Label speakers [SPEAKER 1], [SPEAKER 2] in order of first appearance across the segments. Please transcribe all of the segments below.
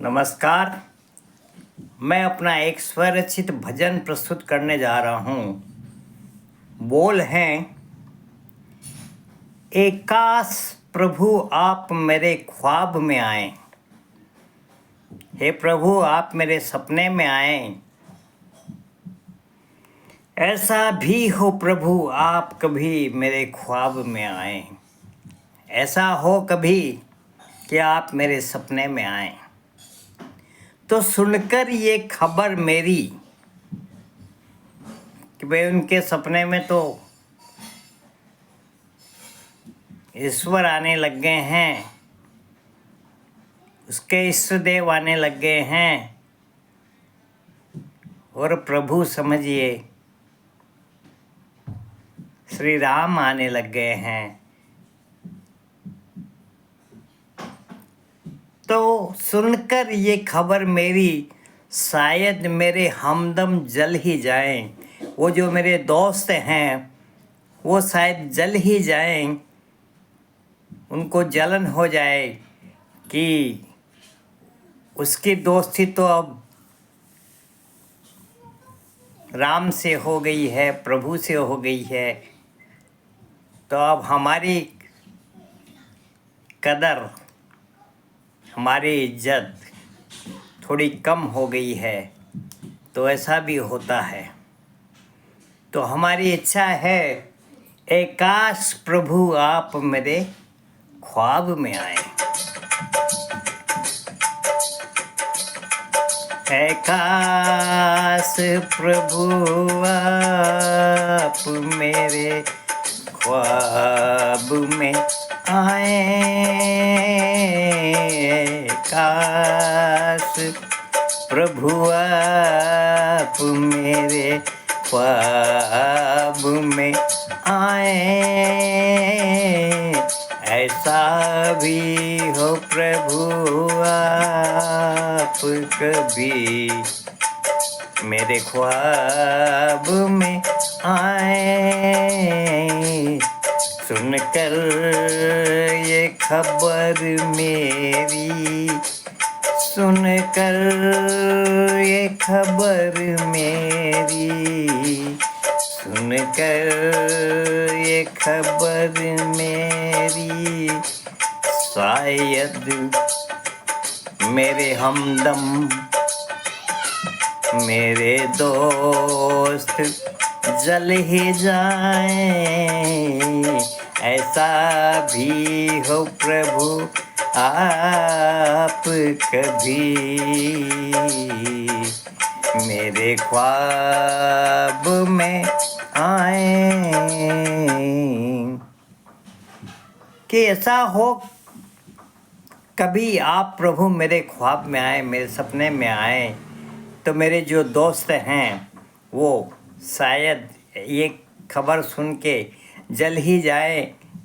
[SPEAKER 1] नमस्कार। मैं अपना एक स्वरचित भजन प्रस्तुत करने जा रहा हूँ। बोल हैं, एकाश प्रभु आप मेरे ख्वाब में आए। हे प्रभु, आप मेरे सपने में आए। ऐसा भी हो प्रभु, आप कभी मेरे ख्वाब में आए। ऐसा हो कभी कि आप मेरे सपने में आए, तो सुनकर ये खबर मेरी कि भाई उनके सपने में तो ईश्वर आने लग गए हैं, उसके इष्ट देव आने लग गए हैं, और प्रभु समझिए श्री राम आने लग गए हैं। तो सुनकर ये खबर मेरी शायद मेरे हमदम जल ही जाएं। वो जो मेरे दोस्त हैं वो शायद जल ही जाएं, उनको जलन हो जाए कि उसकी दोस्ती तो अब राम से हो गई है, प्रभु से हो गई है, तो अब हमारी कदर, हमारी इज्जत थोड़ी कम हो गई है। तो ऐसा भी होता है। तो हमारी इच्छा है, एकाश प्रभु आप मेरे ख्वाब में आए। एकाश प्रभु आप मेरे ख्वाब में आए। काश प्रभु आप मेरे ख्वाब में आए। ऐसा भी हो प्रभु आप कभी मेरे ख्वाब में आए। सुनकर ये खबर मेरी, सुनकर ये खबर मेरी, सुनकर ये खबर मेरी, शायद मेरे हमदम, मेरे दोस्त जल ही जाएं। ऐसा भी हो प्रभु आप कभी मेरे ख्वाब में आए। कि ऐसा हो कभी आप प्रभु मेरे ख्वाब में आए, मेरे सपने में आए, तो मेरे जो दोस्त हैं वो शायद ये खबर सुन के जल ही जाए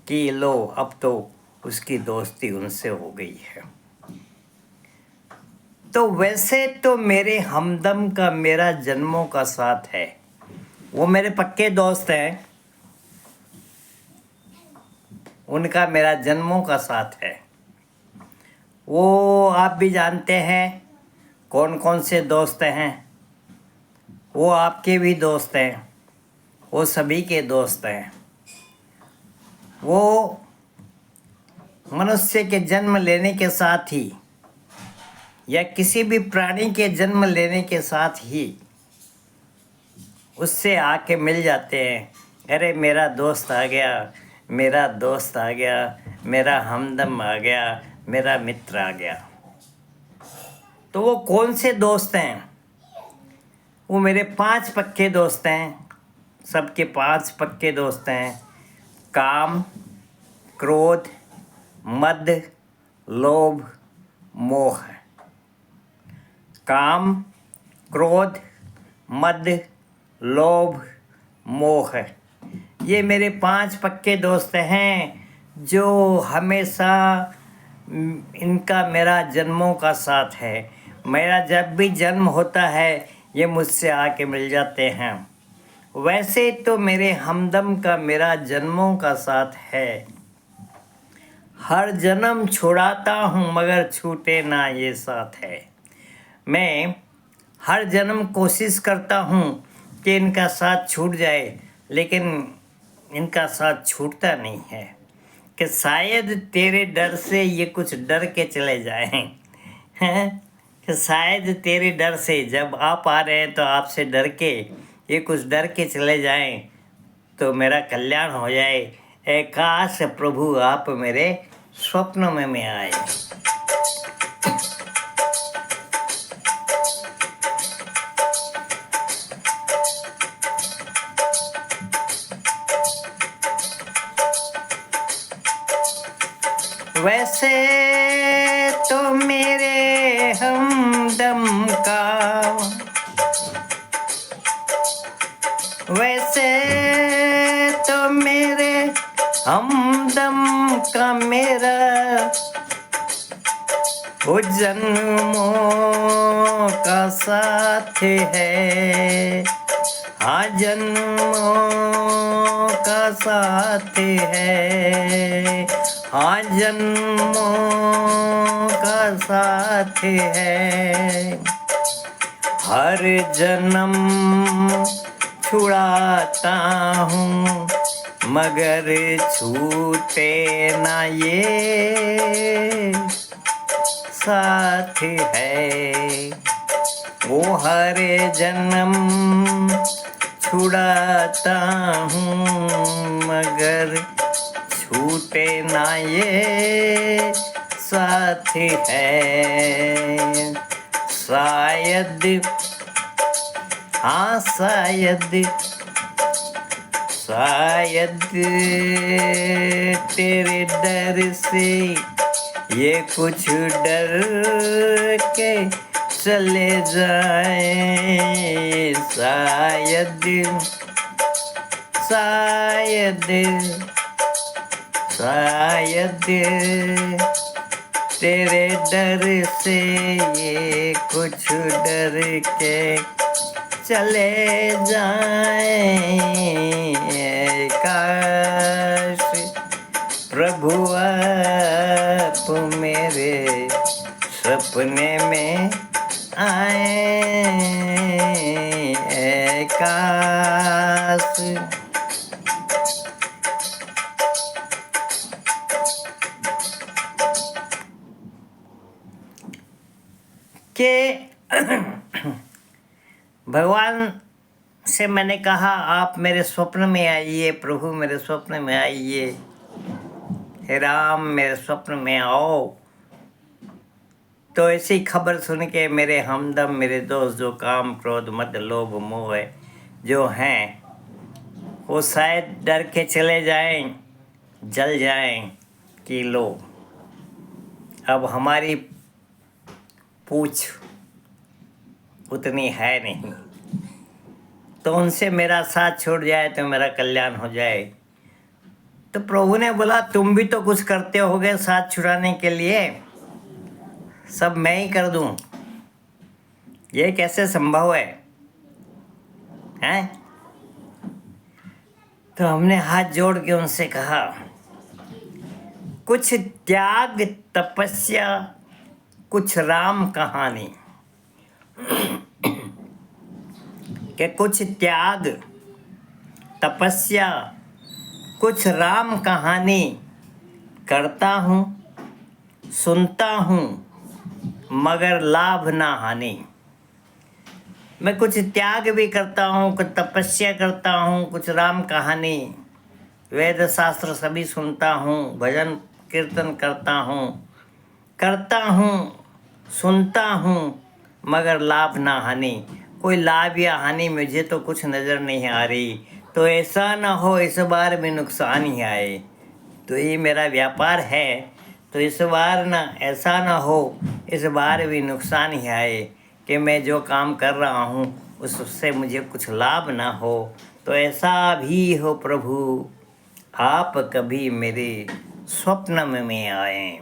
[SPEAKER 1] कि लो अब तो उसकी दोस्ती उनसे हो गई है। तो वैसे तो मेरे हमदम का मेरा जन्मों का साथ है, वो मेरे पक्के दोस्त हैं, उनका मेरा जन्मों का साथ है। वो आप भी जानते हैं कौन कौन से दोस्त हैं। वो आपके भी दोस्त हैं, वो सभी के दोस्त हैं। वो मनुष्य के जन्म लेने के साथ ही या किसी भी प्राणी के जन्म लेने के साथ ही उससे आके मिल जाते हैं। अरे मेरा दोस्त आ गया, मेरा दोस्त आ गया, मेरा हमदम आ गया, मेरा मित्र आ गया। तो वो कौन से दोस्त हैं? वो मेरे 5 पक्के दोस्त हैं। सबके 5 पक्के दोस्त हैं। काम, क्रोध, मद, लोभ, मोह। काम, क्रोध, मद, लोभ, मोह, ये मेरे 5 पक्के दोस्त हैं जो हमेशा इनका मेरा जन्मों का साथ है। मेरा जब भी जन्म होता है ये मुझसे आके मिल जाते हैं। वैसे तो मेरे हमदम का मेरा जन्मों का साथ है। हर जन्म छुड़ाता हूँ मगर छूटे ना ये साथ है। मैं हर जन्म कोशिश करता हूँ कि इनका साथ छूट जाए, लेकिन इनका साथ छूटता नहीं है। कि शायद तेरे डर से ये कुछ डर के चले जाएं, हैं? कि शायद तेरे डर से जब आप आ रहे हैं तो आपसे डर के ये कुछ डर के चले जाएं तो मेरा कल्याण हो जाए। ऐ काश प्रभु आप मेरे स्वप्न में आए। वैसे तो मेरे हमदम का, वैसे तो मेरे हमदम का मेरा वो जन्मों का साथ है, हाँ जन्मों का साथ है, हाँ जन्मों का साथ है। हर जन्म छुड़ाता हूँ मगर छूटे ना ये साथ है। वो हर जन्म छुड़ाता हूँ मगर छूटे ना ये साथ है। शायद, हाँ शायद, शायद तेरे डर से ये कुछ डर के चले जाए। शायद, शायद, शायद तेरे डर से ये कुछ डर के चले जाएं। काश प्रभु आप मेरे सपने में आए। काश के भगवान से मैंने कहा आप मेरे स्वप्न में आइए, प्रभु मेरे स्वप्न में आइए, हे राम मेरे स्वप्न में आओ। तो ऐसी खबर सुन के मेरे हमदम, मेरे दोस्त जो काम क्रोध मद लोभ मोह जो हैं वो शायद डर के चले जाएं, जल जाएं कि लो अब हमारी पूछ उतनी है नहीं, तो उनसे मेरा साथ छूट जाए तो मेरा कल्याण हो जाए। तो प्रभु ने बोला तुम भी तो कुछ करते होगे साथ छुड़ाने के लिए, सब मैं ही कर दूं, ये कैसे संभव है? हैं? तो हमने हाथ जोड़ के उनसे कहा कुछ त्याग तपस्या कुछ राम कहानी, कि कुछ त्याग तपस्या कुछ राम कहानी करता हूँ, सुनता हूँ मगर लाभ ना हानि। मैं कुछ त्याग भी करता हूँ, कुछ तपस्या करता हूँ, कुछ राम कहानी, वेद शास्त्र सभी सुनता हूँ, भजन कीर्तन करता हूँ, सुनता हूँ मगर लाभ ना हानि। कोई लाभ या हानि मुझे तो कुछ नज़र नहीं आ रही। तो ऐसा ना हो इस बार भी नुकसान ही आए। तो ये मेरा व्यापार है, तो इस बार ना ऐसा ना हो इस बार भी नुकसान ही आए कि मैं जो काम कर रहा हूँ उससे मुझे कुछ लाभ ना हो। तो ऐसा भी हो प्रभु आप कभी मेरे स्वप्न में आए।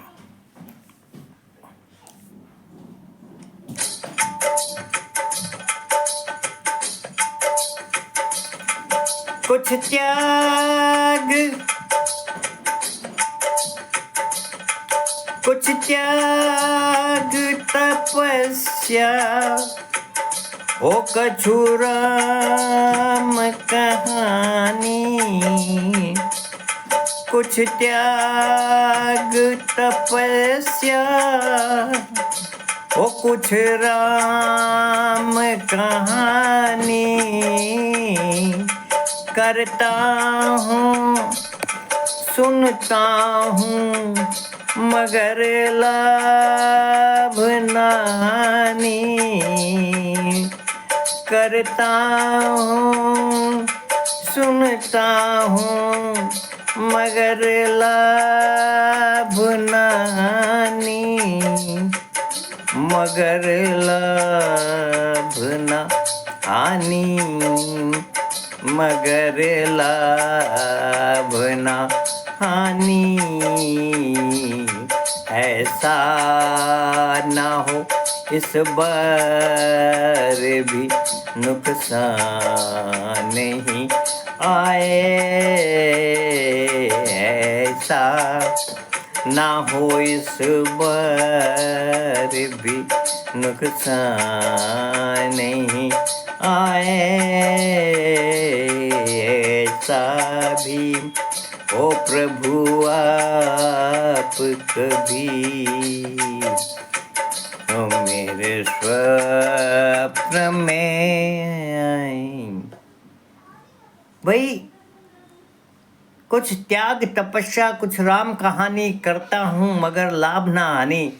[SPEAKER 1] कुछ त्याग, कुछ त्याग तपस्या तपस्या हो कछु राम कहानी, कुछ त्याग तपस्या हो कुछ राम कहानी, करता हूँ सुनता हूँ मगर लाभ नानी, करता हूँ सुनता हूँ मगर लाभ नानी, मगर लाभ न हानि, मगर लाभ न हानि, ऐसा ना हो इस बार भी नुकसान नहीं आए, ऐसा ना हो इस बार भी नुकसान नहीं आए, ऐसा भी ओ प्रभु आप कभी ओ मेरे स्वप्न में आए। भाई कुछ त्याग तपस्या कुछ राम कहानी, करता हूँ मगर लाभ ना हानि।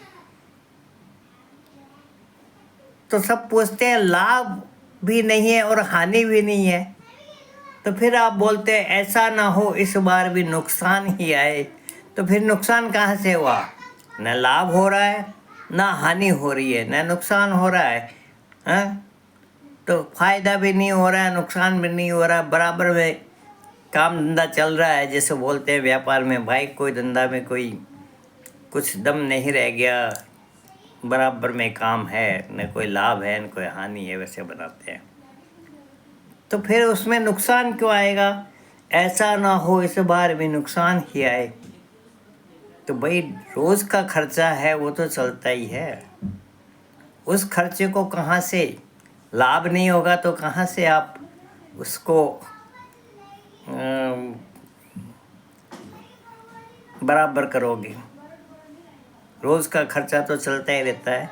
[SPEAKER 1] तो सब पूछते हैं लाभ भी नहीं है और हानि भी नहीं है, तो फिर आप बोलते हैं ऐसा ना हो इस बार भी नुकसान ही आए। तो फिर नुकसान कहाँ से हुआ? न लाभ हो रहा है ना हानि हो रही है, न नुकसान हो रहा है, हाँ? तो फायदा भी नहीं हो रहा है, नुकसान भी नहीं हो रहा, बराबर में काम धंधा चल रहा है। जैसे बोलते हैं व्यापार में, भाई कोई धंधा में कोई कुछ दम नहीं रह गया, बराबर में काम है, न कोई लाभ है न कोई हानि है, वैसे बनाते हैं। तो फिर उसमें नुकसान क्यों आएगा? ऐसा ना हो इस बार भी नुकसान ही आए। तो भाई रोज का खर्चा है वो तो चलता ही है, उस खर्चे को कहाँ से, लाभ नहीं होगा तो कहाँ से आप उसको बराबर करोगे? रोज का खर्चा तो चलता ही रहता है।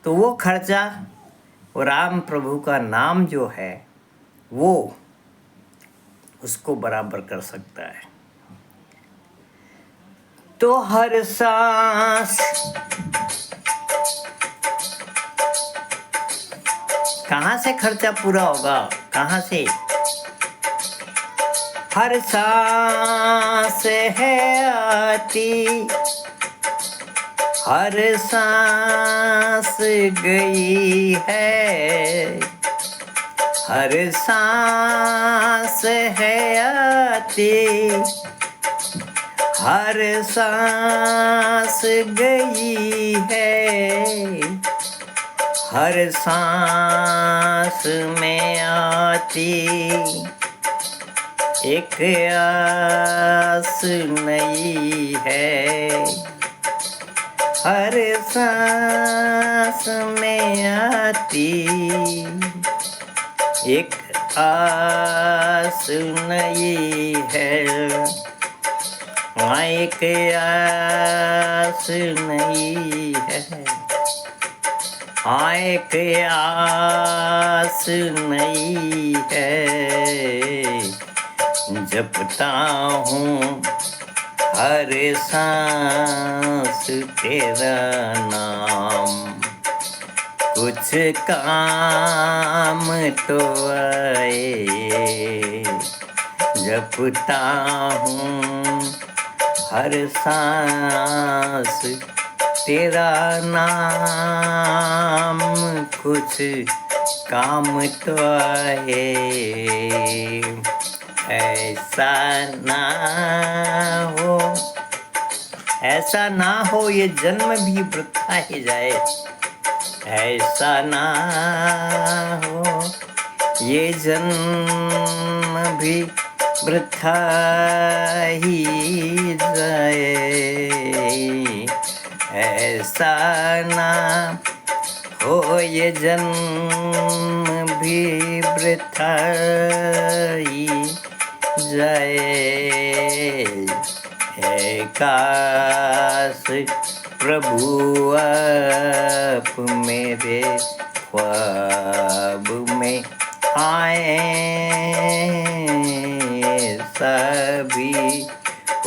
[SPEAKER 1] तो वो खर्चा वो राम प्रभु का नाम जो है वो उसको बराबर कर सकता है। तो हर सांस कहाँ से खर्चा पूरा होगा? कहाँ से? हर सांस है आती, हर सांस गई है, हर सांस है आती, हर सांस गई है, हर सांस में आती एक आस नई है, हर सांस में आती एक आस नई है, एक आस नई है, एक आस नई है, जपता हूँ हर सांस तेरा नाम, कुछ काम तो आए, जपता हूँ हर सांस तेरा नाम, कुछ काम तो आए, ऐसा ना हो, ऐसा ना हो ये जन्म भी वृथा ही जाए, ऐसा ना हो ये जन्म भी वृथा ही जाए, ऐसा ना हो ये जन्म भी वृथा ही जाए। है काश प्रभु आप मेरे ख्वाब में आए, सभी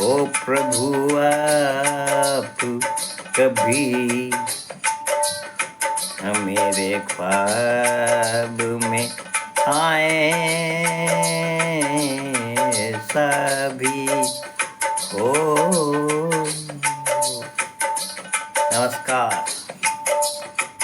[SPEAKER 1] ओ प्रभु आप कभी मेरे ख्वाब में आए, सभी हो